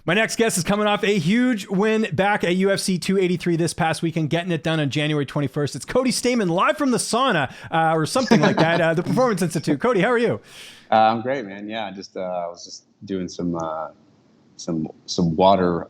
My next guest is coming off a huge win back at UFC 283 this past weekend, getting it done on January 21st. It's Cody Stamann live from the sauna or something like that, the Performance Institute. Cody, how are you? I'm great, man. Yeah, I was just doing some water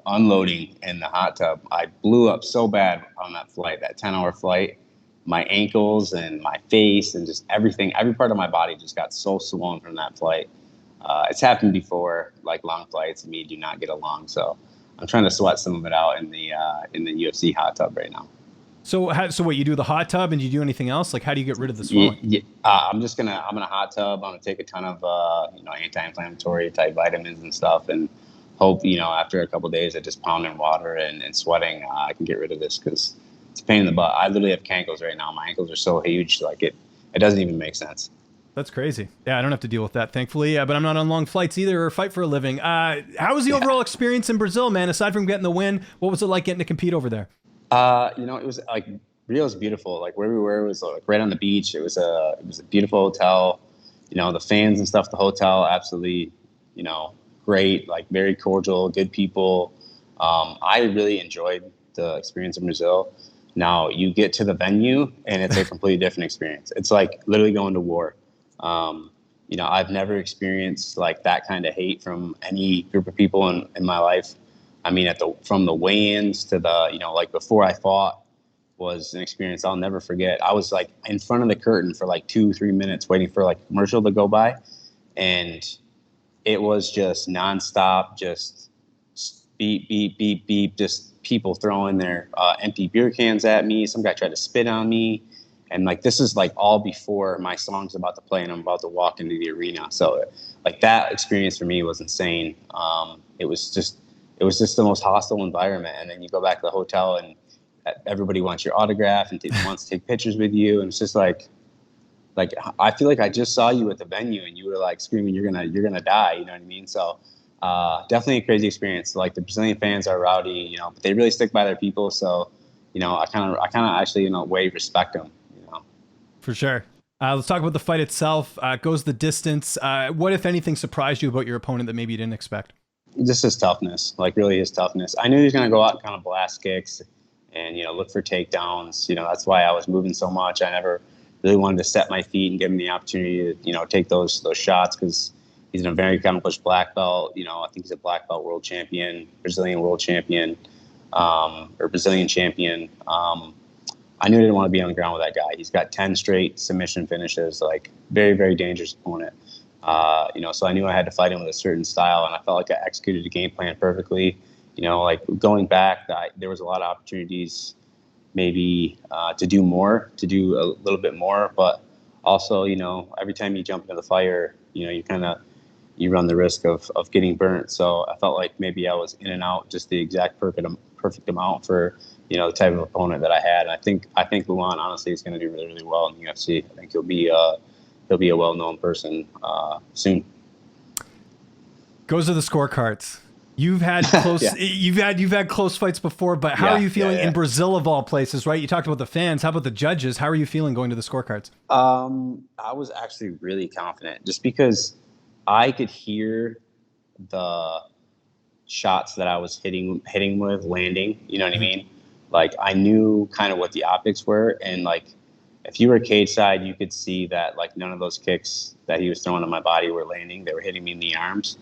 unloading in the hot tub. I blew up so bad on that flight, that 10-hour flight. My ankles and my face and just everything, every part of my body just got so swollen from that flight. It's happened before, like long flights and me do not get along. So I'm trying to sweat some of it out in the UFC hot tub right now. So what, you do the hot tub and do you do anything else? Like, how do you get rid of the Yeah, swelling? yeah. I'm in a hot tub. I'm gonna take a ton of anti-inflammatory type vitamins and stuff, and hope after a couple of days of just pounding water and sweating, I can get rid of this because it's a pain in the butt. I literally have cankles right now. My ankles are so huge, like it doesn't even make sense. That's crazy. Yeah, I don't have to deal with that, thankfully. But I'm not on long flights either or fight for a living. How was the overall experience in Brazil, man? Aside from getting the win, what was it like getting to compete over there? It was like Rio's beautiful. Like where we were was like right on the beach. It was a beautiful hotel. The fans and stuff. The hotel absolutely, great. Like very cordial, good people. I really enjoyed the experience in Brazil. Now you get to the venue and it's a completely different experience. It's like literally going to war. I've never experienced like that kind of hate from any group of people in my life. I mean, from the weigh-ins to the, like before I fought was an experience I'll never forget. I was like in front of the curtain for like 2-3 minutes waiting for like a commercial to go by. And it was just nonstop, just beep, beep, beep, beep, just people throwing their empty beer cans at me. Some guy tried to spit on me. And like, this is like all before my song's about to play and I'm about to walk into the arena. So like that experience for me was insane. It was just the most hostile environment. And then you go back to the hotel and everybody wants your autograph and wants to take pictures with you. And it's just like I feel like I just saw you at the venue and you were like screaming, you're gonna die. You know what I mean? So definitely a crazy experience. Like the Brazilian fans are rowdy, but they really stick by their people. So, I kind of actually, in a way, respect them. For sure. Let's talk about the fight itself. Goes the distance. What, if anything, surprised you about your opponent that maybe you didn't expect? Just his toughness, like really his toughness. I knew he was going to go out and kind of blast kicks and, look for takedowns. That's why I was moving so much. I never really wanted to set my feet and give him the opportunity to, take those shots because he's a very accomplished black belt. I think he's a black belt world champion, Brazilian world champion, or Brazilian champion. I knew I didn't want to be on the ground with that guy. He's got 10 straight submission finishes, like very, very dangerous opponent. So I knew I had to fight him with a certain style, and I felt like I executed the game plan perfectly. Like going back, there was a lot of opportunities maybe to do a little bit more, but also, every time you jump into the fire, you run the risk of getting burnt. So I felt like maybe I was in and out just the exact perfect amount for, the type of opponent that I had. And I think Luan honestly is going to do really, really well in the UFC. I think he'll be a well-known person soon. Goes to the scorecards. You've had close, Yeah. you've had close fights before, but how are you feeling in Brazil of all places, right? You talked about the fans. How about the judges? How are you feeling going to the scorecards? I was actually really confident just because I could hear the shots that I was hitting with landing. You know what I mean? Like I knew kind of what the optics were, and like if you were cage side, you could see that like none of those kicks that he was throwing on my body were landing. They were hitting me in the arms.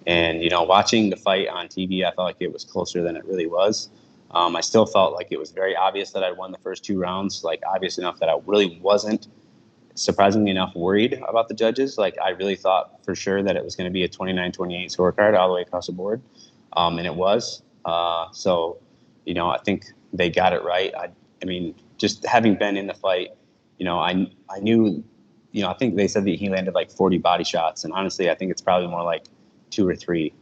And, watching the fight on TV, I felt like it was closer than it really was. I still felt like it was very obvious that I won the first 2 rounds, like obvious enough that I really wasn't, surprisingly enough, worried about the judges. Like I really thought for sure that it was going to be a 29-28 scorecard all the way across the board. And it was. So, I think they got it right. I mean, just having been in the fight, I knew, I think they said that he landed like 40 body shots. And honestly, I think it's probably more like 2 or 3.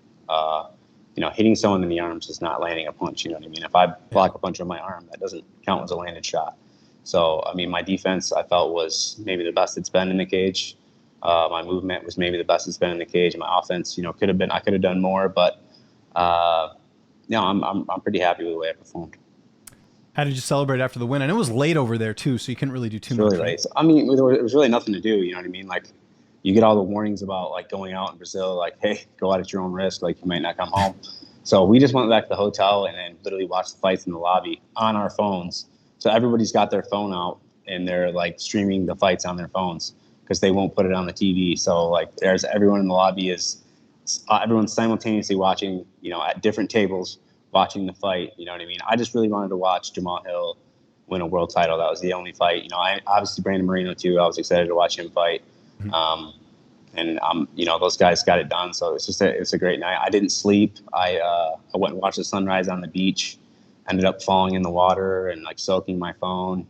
Hitting someone in the arms is not landing a punch. You know what I mean? If I block a punch on my arm, that doesn't count as a landed shot. So, I mean, my defense I felt was maybe the best it's been in the cage. My movement was maybe the best it's been in the cage. My offense, I could have done more, but I'm pretty happy with the way I performed. How did you celebrate after the win? I know it was late over there too, so you couldn't really do too It's much. really late. I mean, there was really nothing to do. You know what I mean? Like, you get all the warnings about like going out in Brazil, like, hey, go out at your own risk, like you might not come home. So we just went back to the hotel and then literally watched the fights in the lobby on our phones. So everybody's got their phone out and they're like streaming the fights on their phones because they won't put it on the TV. So like there's everyone in the lobby is everyone's simultaneously watching, you know, at different tables watching the fight. You know what I mean? I just really wanted to watch Jamahal Hill win a world title. That was the only fight. You know, I obviously Brandon Moreno too. I was excited to watch him fight. And you know, those guys got it done. So it's a great night. I didn't sleep. I went and watched the sunrise on the beach. Ended up falling in the water and like soaking my phone.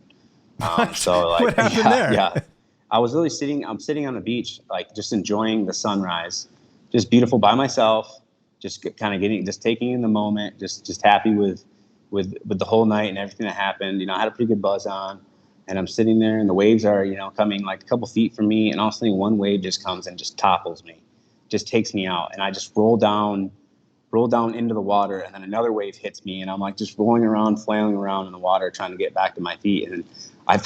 So like, what happened there? Yeah. I was really I'm sitting on the beach, like just enjoying the sunrise, just beautiful by myself, just kind of just taking in the moment, just happy with the whole night and everything that happened. You know, I had a pretty good buzz on. And I'm sitting there, and the waves are, you know, coming like a couple feet from me, and all of a sudden one wave just comes and just topples me, just takes me out, and I just roll down into the water, and then another wave hits me, and I'm like just rolling around, flailing around in the water, trying to get back to my feet, and I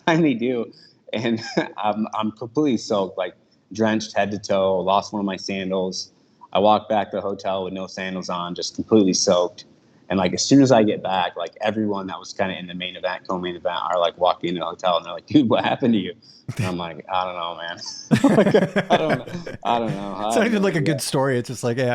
finally do, and I'm completely soaked, like drenched head to toe, lost one of my sandals. I walk back to the hotel with no sandals on, just completely soaked. And like as soon as I get back, like everyone that was kind of in the main event, co-main event, are like walking into the hotel and they're like, "Dude, what happened to you?" And I'm like, "I don't know, man. Like, I don't know." It's not even like a good story. It's just like, so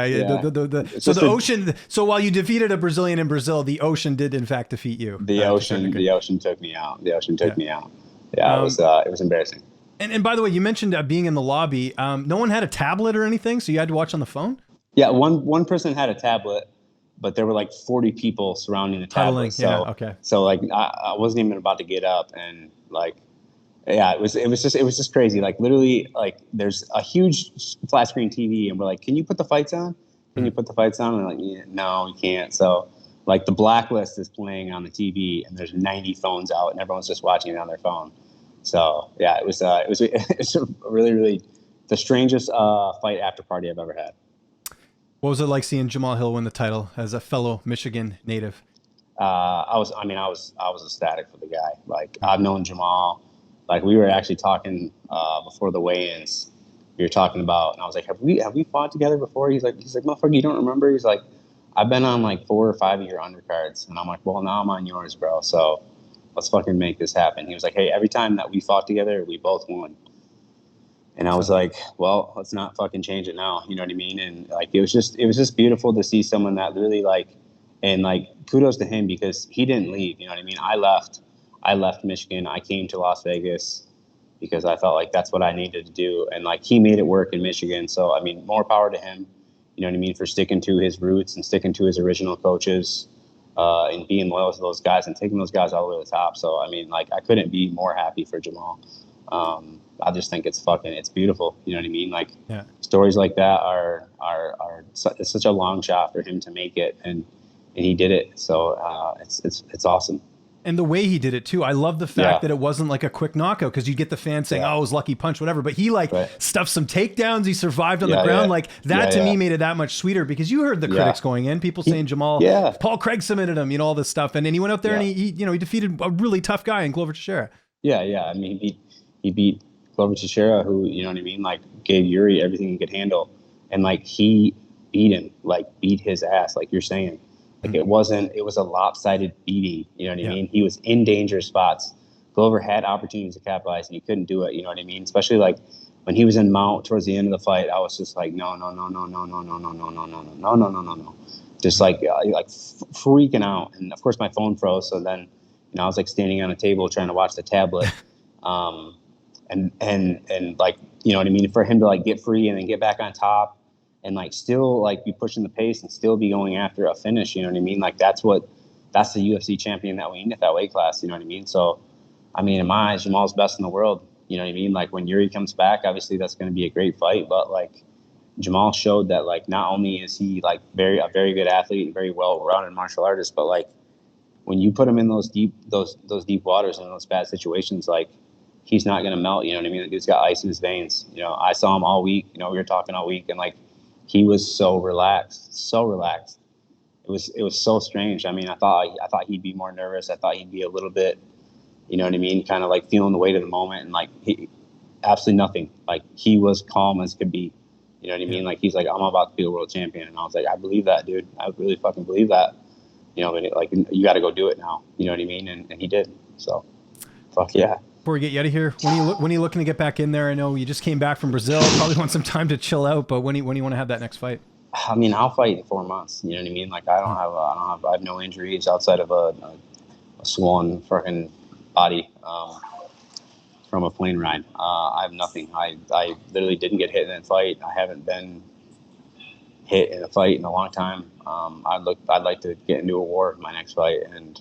the ocean. So while you defeated a Brazilian in Brazil, the ocean did in fact defeat you. The ocean took me out. The ocean took me out. Yeah, it was embarrassing. And by the way, you mentioned being in the lobby. No one had a tablet or anything, so you had to watch on the phone. Yeah, one person had a tablet. But there were like 40 people surrounding the tablet. So like I wasn't even about to get up, and like, yeah, it was just crazy. Like literally, like there's a huge flat screen TV, and we're like, "Can you put the fights on? Can you put the fights on?" And they're like, yeah, "No, we can't." So like the Blacklist is playing on the TV, and there's 90 phones out, and everyone's just watching it on their phone. So yeah, it was really the strangest fight after party I've ever had. What was it like seeing Jamahal Hill win the title as a fellow Michigan native? I was ecstatic for the guy. Like I've known Jamahal. Like we were actually talking before the weigh-ins. We were talking about, and I was like, have we fought together before? He's like, motherfucker, you don't remember? He's like, I've been on like 4 or 5 of your undercards, and I'm like, well, now I'm on yours, bro. So let's fucking make this happen. He was like, hey, every time that we fought together, we both won. And I was like, well, let's not fucking change it now. You know what I mean? And like, it was just beautiful to see someone that really like, and like, kudos to him because he didn't leave. You know what I mean? I left Michigan. I came to Las Vegas because I felt like that's what I needed to do. And like, he made it work in Michigan. So, I mean, more power to him, you know what I mean? For sticking to his roots and sticking to his original coaches, and being loyal to those guys and taking those guys all the way to the top. So, I mean, like, I couldn't be more happy for Jamahal. I just think it's beautiful. You know what I mean? Like stories like that it's such a long shot for him to make it, and he did it. So it's awesome. And the way he did it too, I love the fact that it wasn't like a quick knockout because you get the fans saying, "Oh, it was lucky punch, whatever." But he stuffed some takedowns. He survived on the ground. Like that to me made it that much sweeter because you heard the critics going in, people saying Jamahal, Paul Craig submitted him, you know, all this stuff, and then he went out there and he defeated a really tough guy in Glover Teixeira. Yeah. I mean, he beat Glover Teixeira, who, you know what I mean, like gave Yuri everything he could handle, and like he beat him, like beat his ass, like you're saying. Like it was a lopsided beating, you know what I mean? He was in danger spots. Glover had opportunities to capitalize and he couldn't do it, you know what I mean? Especially like when he was in mount towards the end of the fight, I was just like, no. Just like freaking out. And of course my phone froze. So then, I was like standing on a table trying to watch the tablet. And like, you know what I mean? For him to like get free and then get back on top and like still like be pushing the pace and still be going after a finish, you know what I mean? Like that's the UFC champion that we need at that weight class, you know what I mean? So, I mean, in my eyes, Jamal's best in the world, you know what I mean? Like when Yuri comes back, obviously that's going to be a great fight, but like Jamahal showed that like not only is he like a very good athlete and very well-rounded martial artist, but like when you put him in those deep waters and those bad situations, like he's not going to melt, you know what I mean? The dude's got ice in his veins. You know, I saw him all week, we were talking all week and like he was so relaxed. It was so strange. I mean, I thought he'd be more nervous. I thought he'd be a little bit, you know what I mean, kind of like feeling the weight of the moment and like absolutely nothing. Like, he was calm as could be. You know what I mean? Like, he's like, I'm about to be a world champion. And I was like, I believe that, dude. I really fucking believe that. You know, but like, you got to go do it now. You know what I mean? And he did. So, fuck yeah. Before we get you out of here, when are you looking to get back in there? I know you just came back from Brazil. Probably want some time to chill out. But when do you want to have that next fight? I mean, I'll fight in 4 months. You know what I mean? Like, I have no injuries outside of a swollen fucking body from a plane ride. I have nothing. I literally didn't get hit in that fight. I haven't been hit in a fight in a long time. I'd like to get into a war in my next fight, and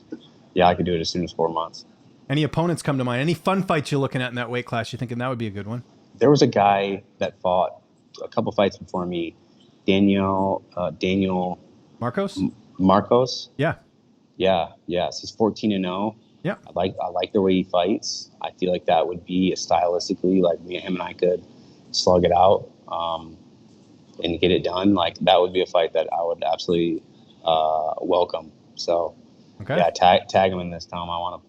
yeah, I could do it as soon as 4 months. Any opponents come to mind? Any fun fights you're looking at in that weight class? You thinking that would be a good one? There was a guy that fought a couple fights before me, Daniel Marcos. Marcos. Yeah. Yes, he's 14-0. Yeah. I like the way he fights. I feel like that would be stylistically, like, him and I could slug it out and get it done. Like, that would be a fight that I would absolutely welcome. So okay. Yeah, tag him in this time. I want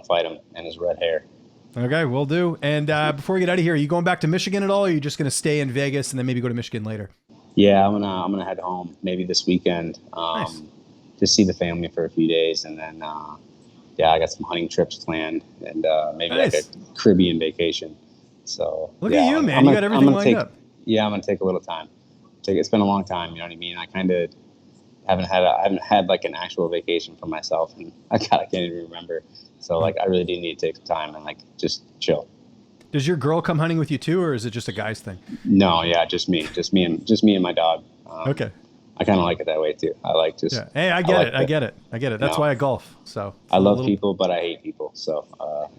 to fight him and his red hair. Okay, we'll do. And before we get out of here, are you going back to Michigan at all, or are you just going to stay in Vegas and then maybe go to Michigan later? Yeah, I'm gonna head home maybe this weekend. Nice. Just see the family for a few days, and then yeah, I got some hunting trips planned, and maybe nice. like a Caribbean vacation. So look at you, man! You got everything lined up. Yeah, I'm gonna take a little time. It's been a long time, you know what I mean. I kind of haven't had like an actual vacation for myself, and I can't even remember. So like, I really do need to take some time and like just chill. Does your girl come hunting with you too, or is it just a guy's thing? No, yeah, just me and my dog. Okay. I kind of like it that way too. I like just. Yeah. Hey, I get it. That's why I golf. So I love people, but I hate people. So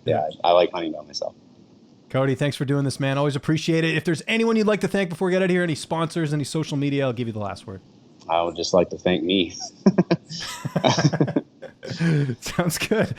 yeah, I like hunting by myself. Cody, thanks for doing this, man. Always appreciate it. If there's anyone you'd like to thank before we get out of here, any sponsors, any social media, I'll give you the last word. I would just like to thank me. Sounds good.